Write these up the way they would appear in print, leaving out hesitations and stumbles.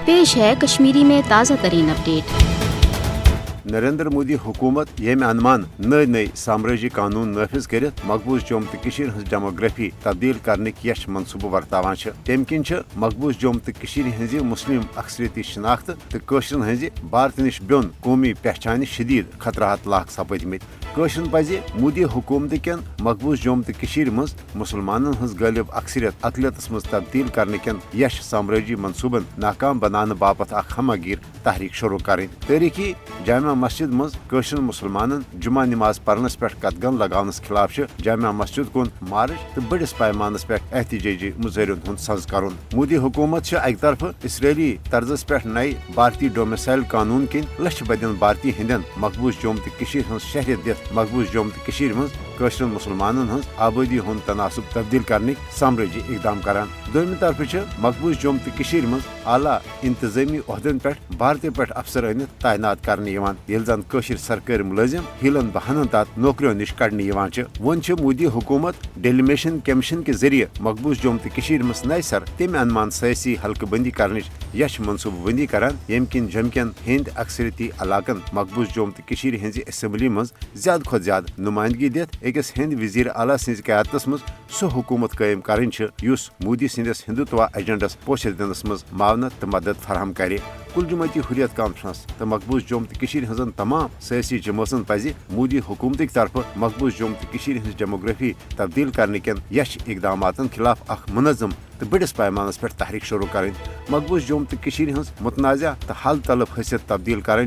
पेश है कश्मीरी में ताज़ा तरीन अपडेट। नरेंद्र मोदी हुकूमत येम अनुमान नई नई साम्राज्य कानून नाफिज कर मकबूज जोम तो हज डेमोग्राफी तब्दील करने यश मनसूबह वर्तावान तम किन मकबूज जोम तो हज मुस्लिम अक्सरियती शिनाख्त तो हज भारत निश ब्योन कौमी पहचान शदीद खतरात लाक सपदमत पजे मोदी हुकूमत कन मकबूज जोम तो मज मुसलमान हज गालिब अक्सरियत अकलियत मज तब्दील करने कन यश साम्राज्य मनसूबन नाकाम बनाने बापत हमागीर तहरीक शुरू करें। तारीखी जामिया मस्जिद मज मुसलमान जुमा नमाज पढ़नस पे कदगन लगानस खिलाफ जामिया मस्जिद कुन मार्च तो बड़िस पैमानस पे एहतजाजी मुजाहरिन हुंद सज करुन। मोदी हुकूमत अक तरफ इसराइली तर्जस पे नए भारतीय डोमिसाइल कानून किन लक्ष बदन भारतीय हिंदन मकबूज जोम तो शहरियत दित मकबूज जोम तो मज मुसलमान हज आबादी हुंद तनासब तब्दील करने साम्राज्य इकदाम करान। दोम तरफ मकबूज जोम तो मज आला इंतजामी अहदन पे भारतीय पे अफसर अनित तैनात करने जन सरकारी मुलाजिम हिलन बहानन तहत नौकरियों निश कड़ने वन मोदी हुकूमत डेलिमेशन कमीशन के जरिए मकबूज जोम तो मज नए सर तम अनुमान सयासी हल्क बंदी करने यश मनसूबबंदी करान यम किन जमकन हिंद अक्सरियती इलाकन मकबूज जोम तो हज असम्बली मज ज्यादा खुद ज्यादा नुमाइंदगी दित अकिस हिंद वजीर आला सज क़यादतस मज सो हुकूमत कायम करें मुदी सिंदस हिंदुत्व एजेंडस पोषित दिनस मज मावनत तो मदद फराहम करे। कुल जमाती हुरियत कॉन्फ्रेंस तो मकबूज जोम तो हजन तमाम सियासी जमातन पज मोदी हुकूमत तरफ मकबूज जोम तो हज डेमोग्राफी तब्दील करने कन यश इकदाम खिलाफ अख मुनज़म तो बड़िस पैमानस पे तहरीक शुरू करें। मकबूज जोम तो हज मुतनाज़ा तो हल तलब हैसियत तब्दील करें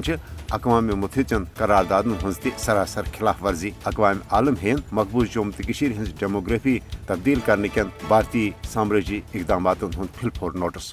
अक़वाम मुत्तहिदन करारदादन हज सरासर खिलाफ वर्जी। अक़वाम आलम हेन मकबूज जोम तो हज डेमोग्राफी तब्दील करने कन भारतीय साम्राज्य इकदाम फिलफोर नोटिस।